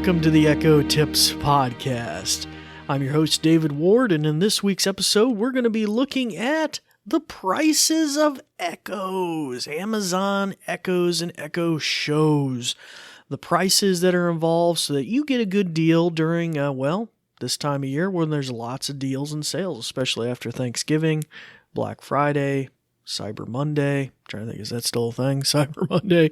Welcome to the Echo Tips Podcast. I'm your host, David Ward, and in this week's episode, we're going to be looking at the prices of Echoes, Amazon Echoes and Echo Shows. The prices that are involved so that you get a good deal during, this time of year when there's lots of deals and sales, especially after Thanksgiving, Black Friday, Cyber Monday. I'm trying to think, is that still a thing? Cyber Monday?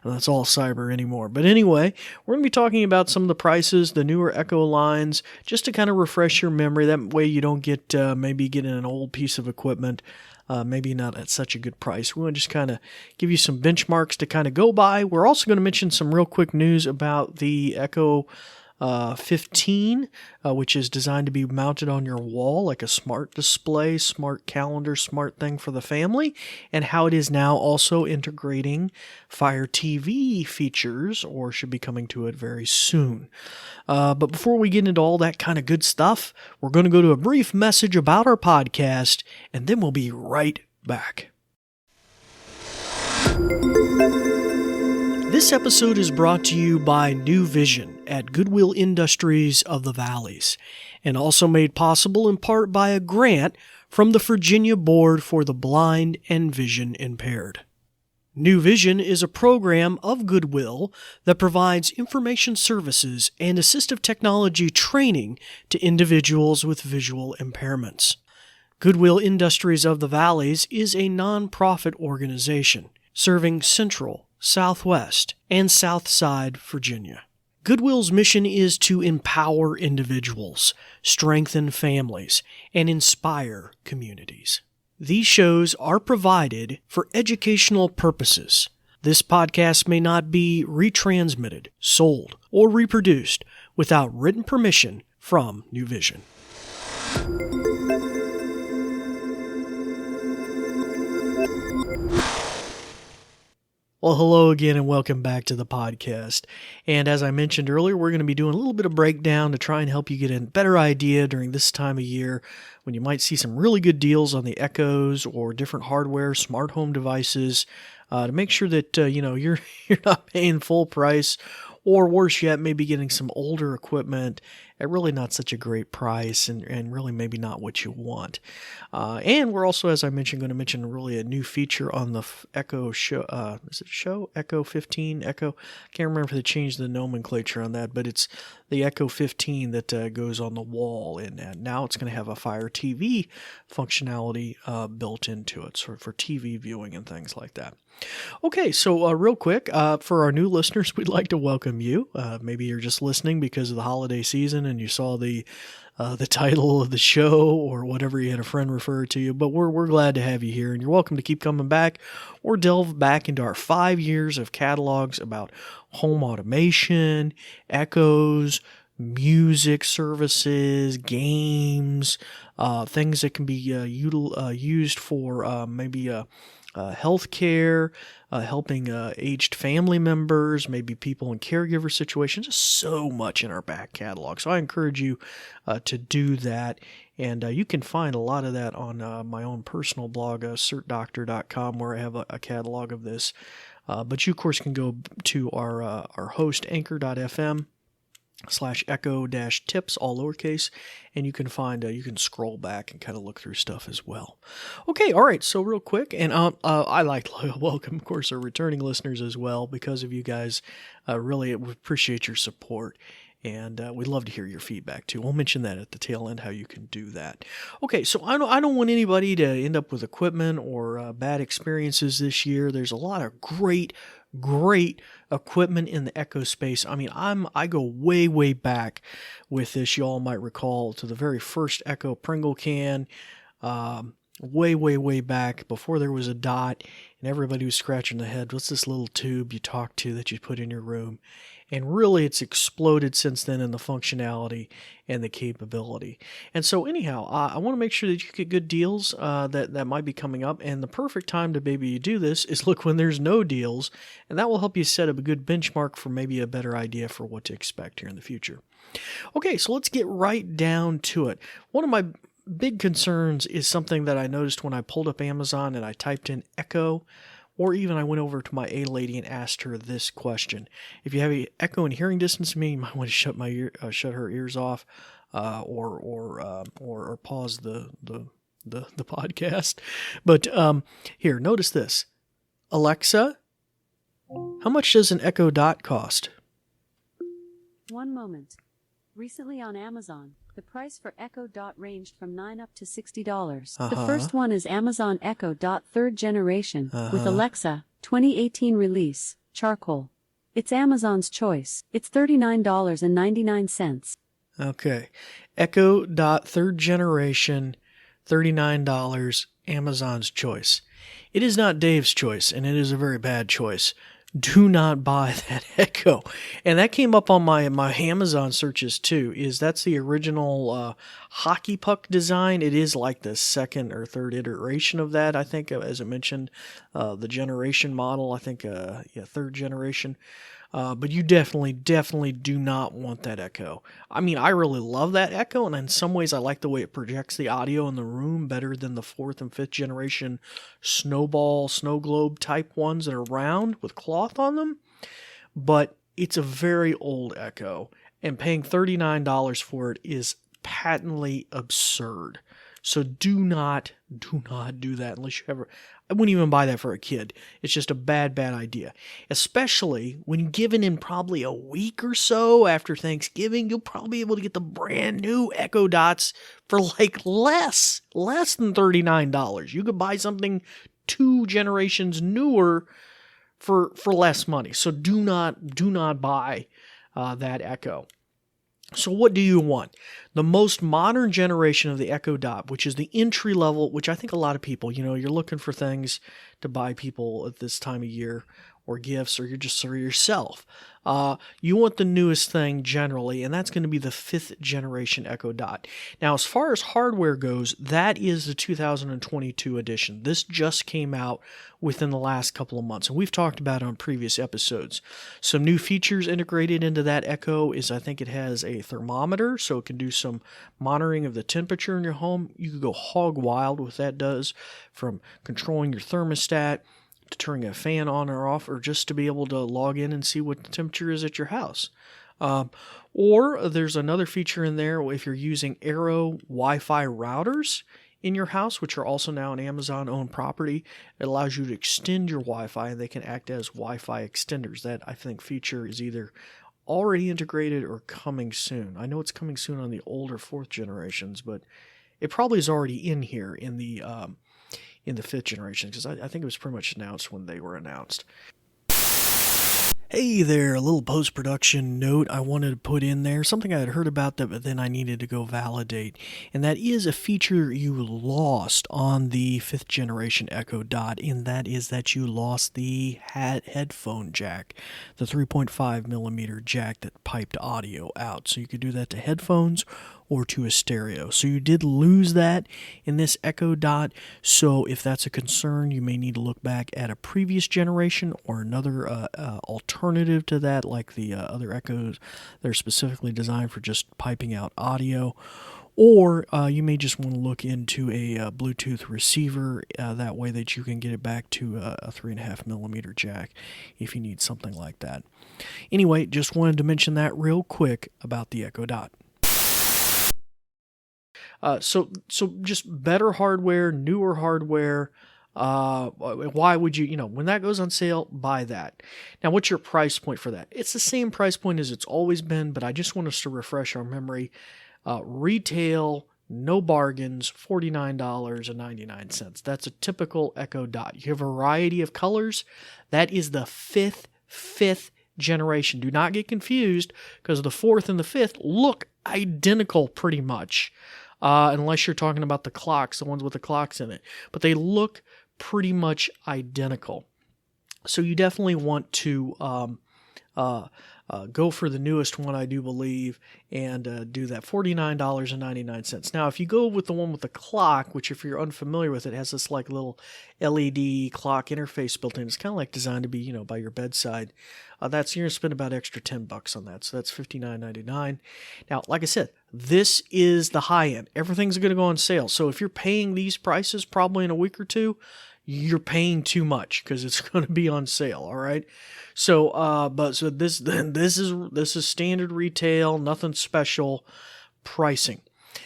And that's all cyber anymore. But anyway, we're going to be talking about some of the prices, the newer Echo lines, just to kind of refresh your memory. That way you don't get maybe getting an old piece of equipment, maybe not at such a good price. We want to just kind of give you some benchmarks to kind of go by. We're also going to mention some real quick news about the Echo 15, which is designed to be mounted on your wall like a smart display, smart calendar, smart thing for the family, and how it is now also integrating Fire TV features, or should be coming to it very soon. But before we get into all that kind of good stuff, we're going to go to a brief message about our podcast, and then we'll be right back. This episode is brought to you by New Vision at Goodwill Industries of the Valleys, and also made possible in part by a grant from the Virginia Board for the Blind and Vision Impaired. New Vision is a program of Goodwill that provides information services and assistive technology training to individuals with visual impairments. Goodwill Industries of the Valleys is a nonprofit organization serving Central, Southwest, and Southside Virginia. Goodwill's mission is to empower individuals, strengthen families, and inspire communities. These shows are provided for educational purposes. This podcast may not be retransmitted, sold, or reproduced without written permission from New Vision. Well, hello again and welcome back to the podcast. And as I mentioned earlier, we're going to be doing a little bit of breakdown to try and help you get a better idea during this time of year when you might see some really good deals on the Echoes or different hardware, smart home devices, to make sure that you're not paying full price, or worse yet, maybe getting some older equipment at really not such a great price and really maybe not what you want. And we're also, as I mentioned, going to mention really a new feature on the Echo Show. Is it Show? Echo 15? Echo? I can't remember if they changed the nomenclature on that, but it's the Echo 15 that goes on the wall. And now it's going to have a Fire TV functionality built into it, sort of for TV viewing and things like that. Okay, so real quick, for our new listeners, we'd like to welcome you. Maybe you're just listening because of the holiday season and you saw the title of the show or whatever, you had a friend refer to you, but we're glad to have you here, and you're welcome to keep coming back or delve back into our 5 years of catalogs about home automation, Echoes, music services, games, things that can be used for maybe healthcare, helping aged family members, maybe people in caregiver situations. Just so much in our back catalog. So I encourage you to do that. And you can find a lot of that on my own personal blog, certdoctor.com, where I have a catalog of this. But you, of course, can go to our host, anchor.fm/echo-tips, all lowercase, and you can find, you can scroll back and kind of look through stuff as well. Okay, all right, so real quick, and I like to welcome, of course, our returning listeners as well. Because of you guys, really we appreciate your support, and we'd love to hear your feedback too. We'll mention that at the tail end, how you can do that. Okay, so I don't want anybody to end up with equipment or bad experiences this year. There's a lot of great equipment in the Echo space. I mean, I go way back with this. You all might recall to the very first Echo Pringle can, way back before there was a dot and everybody was scratching their head. What's this little tube you talk to that you put in your room? And really, it's exploded since then in the functionality and the capability. And so anyhow, I want to make sure that you get good deals that might be coming up. And the perfect time to maybe you do this is look when there's no deals. And that will help you set up a good benchmark for maybe a better idea for what to expect here in the future. Okay, so let's get right down to it. One of my big concerns is something that I noticed when I pulled up Amazon and I typed in Echo Or even I went over to my A lady and asked her this question: if you have an echo in hearing distance to me, you might want to shut her ears off, or pause the podcast. But here, notice this: Alexa, how much does an Echo Dot cost? One moment. Recently on Amazon, the price for Echo Dot ranged from $9 up to $60. The first one is Amazon Echo Dot 3rd generation with Alexa, 2018 release, charcoal. It's Amazon's choice. It's $39.99. Okay. Echo Dot 3rd generation, $39, Amazon's choice. It is not Dave's choice, and it is a very bad choice. Do not buy that Echo. And that came up on my Amazon searches too. That's the original hockey puck design. It is like the second or third iteration of that, I think, as I mentioned, the generation model, I think, third generation. But you definitely do not want that Echo. I mean, I really love that Echo, and in some ways I like the way it projects the audio in the room better than the 4th and 5th generation snow globe type ones that are round with cloth on them. But it's a very old Echo, and paying $39 for it is patently absurd. So do not do that unless you ever... I wouldn't even buy that for a kid. It's just a bad idea. Especially when given in probably a week or so after Thanksgiving, you'll probably be able to get the brand new Echo Dots for like less than $39. You could buy something 2 generations newer for less money. So do not buy that Echo. So what do you want? The most modern generation of the Echo Dot, which is the entry level, which I think a lot of people, you're looking for things to buy people at this time of year, or gifts, or you're just for yourself. You want the newest thing generally, and that's going to be the 5th generation Echo Dot. Now, as far as hardware goes, that is the 2022 edition. This just came out within the last couple of months, and we've talked about it on previous episodes. Some new features integrated into that Echo is, I think it has a thermometer, so it can do some monitoring of the temperature in your home. You could go hog wild with that does, from controlling your thermostat to turning a fan on or off, or just to be able to log in and see what the temperature is at your house. Or there's another feature in there if you're using Arrow Wi-Fi routers in your house, which are also now an Amazon-owned property. It allows you to extend your Wi-Fi, and they can act as Wi-Fi extenders. That, I think, feature is either already integrated or coming soon. I know it's coming soon on the older 4th generations, but it probably is already in here in the 5th generation, because I think it was pretty much announced when they were announced. Hey there, a little post-production note I wanted to put in there, something I had heard about that, but then I needed to go validate, and that is a feature you lost on the 5th generation Echo Dot, and that is that you lost the headphone jack, the 3.5 millimeter jack that piped audio out. So you could do that to headphones or to a stereo. So you did lose that in this Echo Dot. So if that's a concern, you may need to look back at a previous generation or another alternative to that, like the other Echoes that are specifically designed for just piping out audio. Or you may just want to look into a Bluetooth receiver, that way that you can get it back to a 3.5 millimeter jack if you need something like that. Anyway, just wanted to mention that real quick about the Echo Dot. So just better hardware, newer hardware. Why would you, when that goes on sale, buy that. Now, what's your price point for that? It's the same price point as it's always been, but I just want us to refresh our memory. Retail, no bargains, $49.99. That's a typical Echo Dot. You have a variety of colors. That is the fifth generation. Do not get confused, because the 4th and the 5th look identical pretty much. Unless you're talking about the clocks, the ones with the clocks in it. But they look pretty much identical. So you definitely want to go for the newest one, I do believe, and do that $49.99. Now, if you go with the one with the clock, which if you're unfamiliar with it, has this like little LED clock interface built in. It's kind of like designed to be, by your bedside. You're going to spend about extra $10 on that. So that's $59.99. Now, like I said, this is the high end. Everything's going to go on sale. So if you're paying these prices probably in a week or two, you're paying too much because it's going to be on sale. All right. So, this is standard retail, nothing special pricing.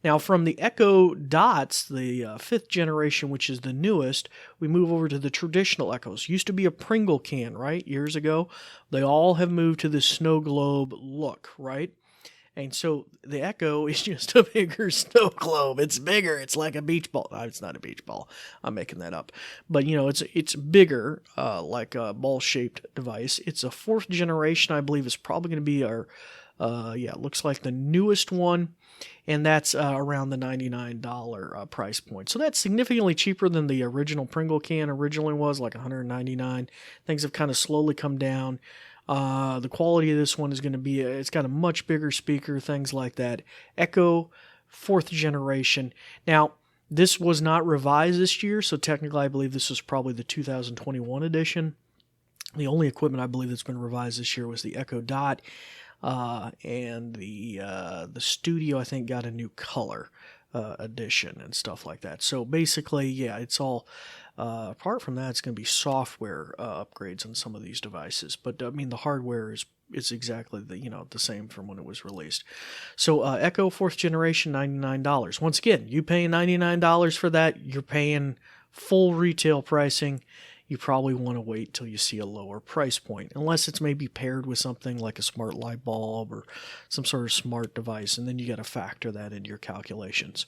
Now, from the Echo Dots, the fifth generation, which is the newest, we move over to the traditional Echoes. Used to be a Pringle can, right? Years ago. They all have moved to the snow globe look, right? And so the Echo is just a bigger snow globe. It's bigger. It's like a beach ball. No, it's not a beach ball. I'm making that up. But, it's bigger, like a ball-shaped device. It's a fourth generation, I believe. It's probably going to be our, it looks like the newest one. And that's around the $99 price point. So that's significantly cheaper than the original Pringle can originally was, like $199. Things have kind of slowly come down. The quality of this one is going to be, it's got a much bigger speaker, things like that. Echo, fourth generation. Now, this was not revised this year, so technically I believe this is probably the 2021 edition. The only equipment I believe that's been revised this year was the Echo Dot. And the Studio, I think, got a new color edition and stuff like that. So basically, yeah, it's all, apart from that, it's going to be software upgrades on some of these devices. But, I mean, the hardware is exactly the same from when it was released. So Echo 4th generation, $99. Once again, you paying $99 for that, you're paying full retail pricing. You probably want to wait till you see a lower price point, unless it's maybe paired with something like a smart light bulb or some sort of smart device, and then you got to factor that into your calculations.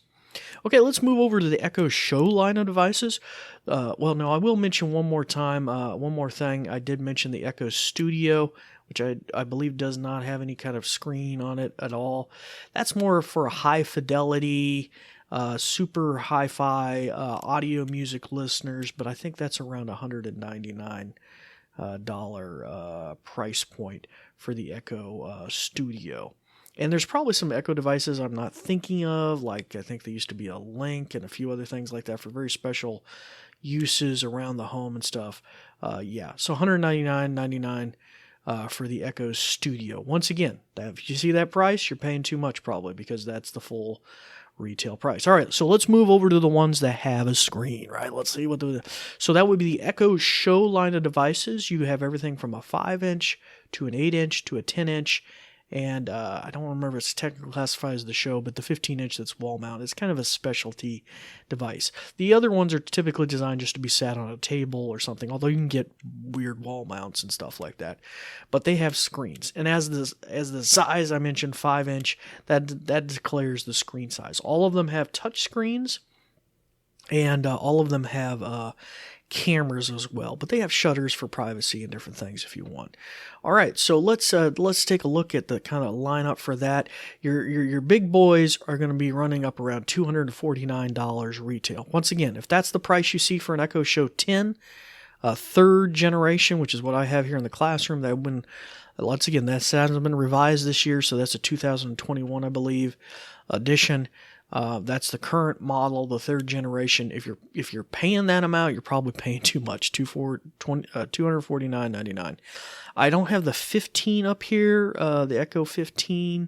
Okay, let's move over to the Echo Show line of devices. Well, no, I will mention one more time, one more thing. I did mention the Echo Studio, which I believe does not have any kind of screen on it at all. That's more for a high fidelity, super hi-fi audio music listeners, but I think that's around $199 price point for the Echo Studio. And there's probably some Echo devices I'm not thinking of, like I think there used to be a Link and a few other things like that for very special uses around the home and stuff. So $199.99 for the Echo Studio. Once again, if you see that price, you're paying too much probably, because that's the full retail price. All right, so let's move over to the ones that have a screen, right? Let's see so that would be the Echo Show line of devices. You have everything from a 5-inch to an 8-inch to a 10-inch. And I don't remember if it's technically classified as the Show, but the 15-inch that's wall mount is kind of a specialty device. The other ones are typically designed just to be sat on a table or something, although you can get weird wall mounts and stuff like that. But they have screens. And as the size I mentioned, 5-inch, that declares the screen size. All of them have touch screens, and all of them have cameras as well, but they have shutters for privacy and different things if you want. All right, so let's take a look at the kind of lineup for that. Your big boys are going to be running up around $249 retail. Once again, if that's the price you see for an Echo Show 10, third generation, which is what I have here in the classroom, that when once again that hasn't been revised this year, so that's a 2021, I believe, edition. That's the current model, the third generation. If you're paying that amount, you're probably paying too much. $249.99. I don't have the 15 up here. The Echo 15,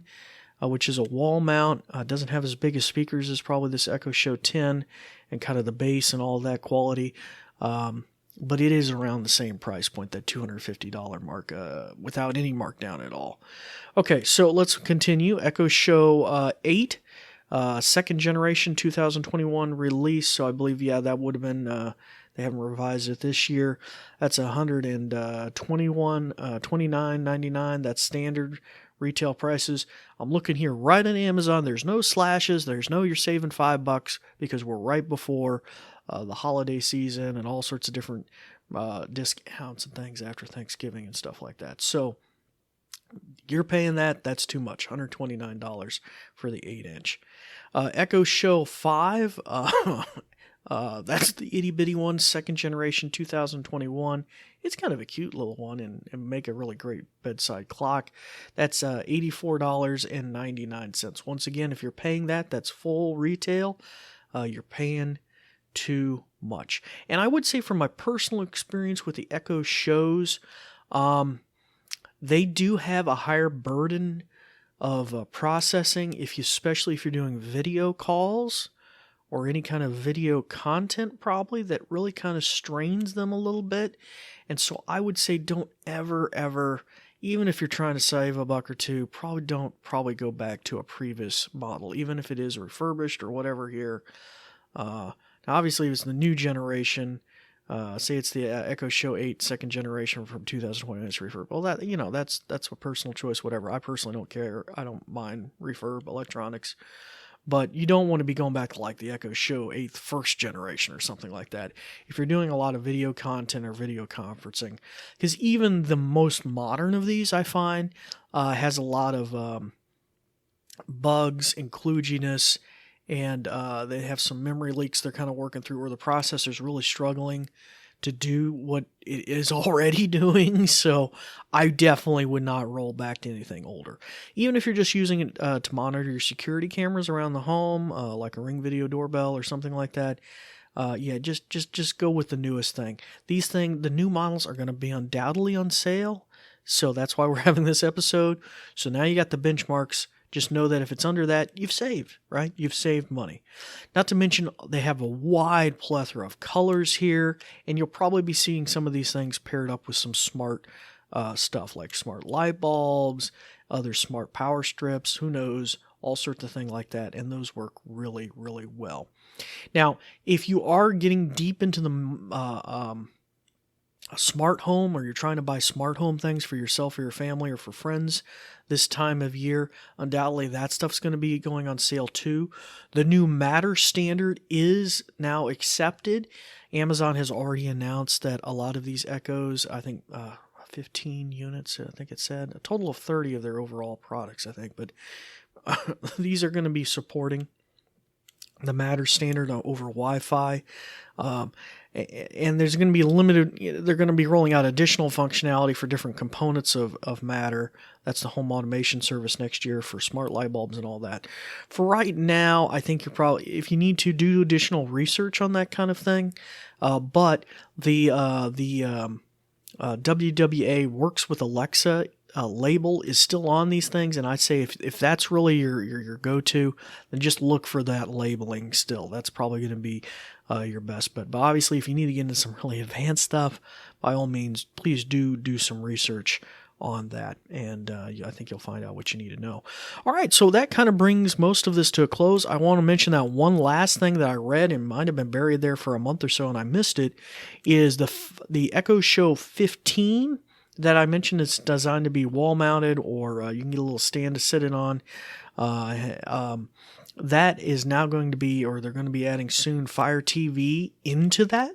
which is a wall mount, doesn't have as big as speakers as probably this Echo Show 10, and kind of the bass and all that quality. But it is around the same price point, that $250 mark, without any markdown at all. Okay, so let's continue. Echo Show 8. Second generation 2021 release, so I believe that would have been they haven't revised it this year. That's $129.99. That's standard retail prices. I'm looking here right on Amazon. There's no slashes. There's no you're saving $5 because we're right before the holiday season and all sorts of different discounts and things after Thanksgiving and stuff like that. So you're paying that's too much, $129 for the 8-inch. Echo Show 5, that's the itty bitty one, second generation 2021. It's kind of a cute little one and make a really great bedside clock. That's $84.99. Once again, if you're paying that's full retail, you're paying too much. And I would say from my personal experience with the Echo Shows, they do have a higher burden of processing, especially if you're doing video calls or any kind of video content probably that really kind of strains them a little bit. And so I would say don't ever, even if you're trying to save a buck or two, probably go back to a previous model, even if it is refurbished or whatever here. Now obviously if it's the new generation, say it's the Echo Show 8 second generation from 2020, it's refurb. Well, that's a personal choice, whatever. I personally don't care. I don't mind refurb electronics. But you don't want to be going back to like the Echo Show 8 first generation or something like that if you're doing a lot of video content or video conferencing. Because even the most modern of these, I find, has a lot of bugs and kludginess, and they have some memory leaks they're kind of working through, or the processor's really struggling to do what it is already doing. So I definitely would not roll back to anything older. Even if you're just using it to monitor your security cameras around the home, like a Ring video doorbell or something like that. Just go with the newest thing. The new models are going to be undoubtedly on sale. So that's why we're having this episode. So now you got the benchmarks. Just know that if it's under that, you've saved, right? You've saved money. Not to mention, they have a wide plethora of colors here, and you'll probably be seeing some of these things paired up with some smart stuff like smart light bulbs, other smart power strips, who knows, all sorts of things like that, and those work really, really well. Now, if you are getting deep into the a smart home, or you're trying to buy smart home things for yourself or your family or for friends this time of year, undoubtedly that stuff's going to be going on sale too. The new Matter standard is now accepted. Amazon has already announced that a lot of these Echoes, I think 15 units, I think it said, a total of 30 of their overall products, I think, but these are going to be supporting the Matter standard over Wi-Fi. And there's going to be they're going to be rolling out additional functionality for different components of Matter. That's the home automation service next year for smart light bulbs and all that. For right now, I think you're probably, if you need to, do additional research on that kind of thing. But the WWA works with Alexa label is still on these things, and I'd say if that's really your go-to, then just look for that labeling still. That's probably going to be your best bet. But obviously, if you need to get into some really advanced stuff, by all means, please do some research on that, and I think you'll find out what you need to know. All right, so that kind of brings most of this to a close. I want to mention that one last thing that I read, and might have been buried there for a month or so, and I missed it, is the Echo Show 15 that I mentioned. It's designed to be wall-mounted, or you can get a little stand to sit it on. That is now going to be, or they're going to be adding soon, Fire TV into that.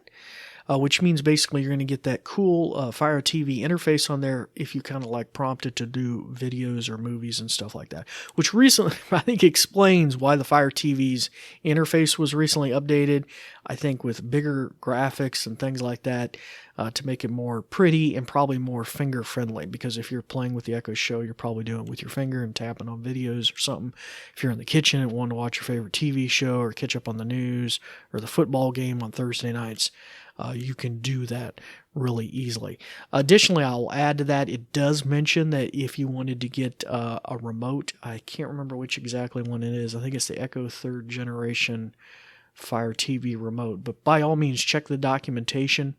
Which means basically you're going to get that cool Fire TV interface on there if you kind of like prompt it to do videos or movies and stuff like that. Which recently, I think, explains why the Fire TV's interface was recently updated. I think with bigger graphics and things like that to make it more pretty and probably more finger friendly. Because if you're playing with the Echo Show, you're probably doing it with your finger and tapping on videos or something. If you're in the kitchen and want to watch your favorite TV show or catch up on the news or the football game on Thursday nights, you can do that really easily. Additionally, I'll add to that, it does mention that if you wanted to get a remote, I can't remember which exactly one it is. I think it's the Echo 3rd generation Fire TV remote. But by all means, check the documentation.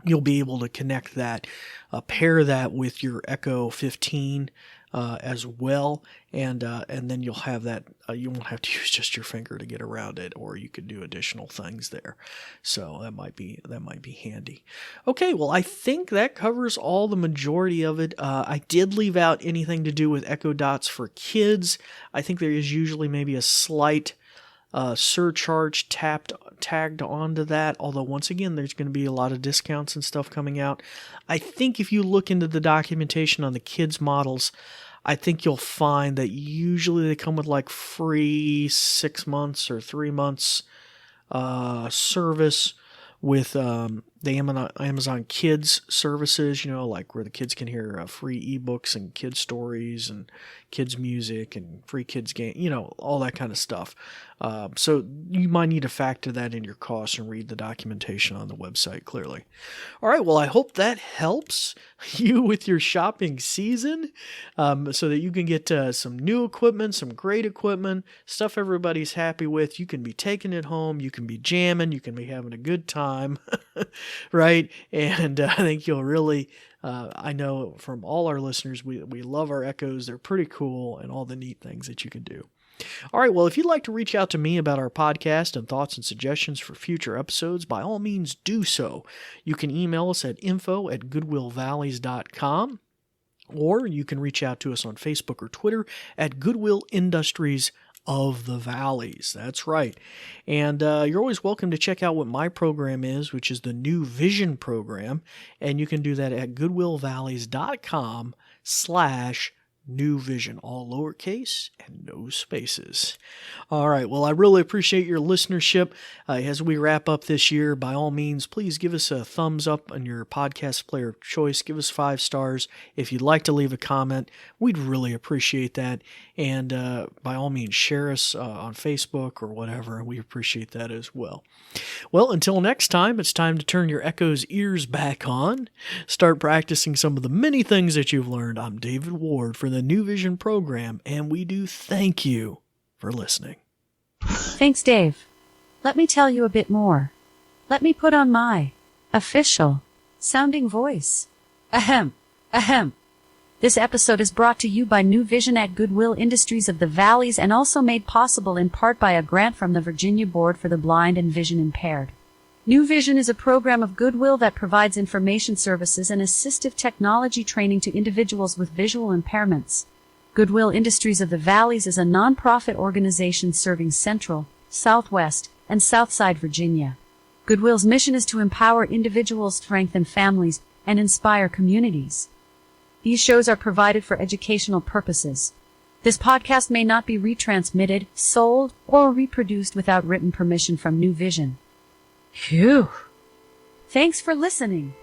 You'll be able to connect that, pair that with your Echo 15 as well, and then you'll have that. You won't have to use just your finger to get around it, or you could do additional things there. So that might be handy. Okay, well, I think that covers all the majority of it. I did leave out anything to do with Echo Dots for kids. I think there is usually maybe a slight surcharge tagged onto that, although once again there's going to be a lot of discounts and stuff coming out. I think if you look into the documentation on the kids models, I think you'll find that usually they come with like free 6 months or 3 months service with the Amazon Kids services, like where the kids can hear free ebooks and kids stories and kids music and free kids game, all that kind of stuff. So you might need to factor that in your costs and read the documentation on the website clearly. All right, well, I hope that helps you with your shopping season, so that you can get some new equipment, some great equipment, stuff everybody's happy with. You can be taking it home, you can be jamming, you can be having a good time, right? And I think you'll really, I know from all our listeners, we love our Echoes. They're pretty cool and all the neat things that you can do. All right, well, if you'd like to reach out to me about our podcast and thoughts and suggestions for future episodes, by all means do so. You can email us at info@goodwillvalleys.com, or you can reach out to us on Facebook or Twitter at Goodwill Industries of the Valleys. That's right. And you're always welcome to check out what my program is, which is the New Vision program. And you can do that at goodwillvalleys.com/New Vision, all lowercase and no spaces. All right. Well, I really appreciate your listenership. As we wrap up this year, by all means, please give us a thumbs up on your podcast player of choice. Give us 5 stars. If you'd like to leave a comment, we'd really appreciate that. And by all means, share us on Facebook or whatever. We appreciate that as well. Well, until next time, it's time to turn your Echo's ears back on. Start practicing some of the many things that you've learned. I'm David Ward for the New Vision program, and we do thank you for listening. Thanks, Dave. Let me tell you a bit more. Let me put on my official sounding voice. Ahem. Ahem. This episode is brought to you by New Vision at Goodwill Industries of the Valleys and also made possible in part by a grant from the Virginia Board for the Blind and Vision Impaired. New Vision is a program of Goodwill that provides information services and assistive technology training to individuals with visual impairments. Goodwill Industries of the Valleys is a nonprofit organization serving Central, Southwest, and Southside Virginia. Goodwill's mission is to empower individuals, strengthen families, and inspire communities. These shows are provided for educational purposes. This podcast may not be retransmitted, sold, or reproduced without written permission from New Vision. Phew! Thanks for listening.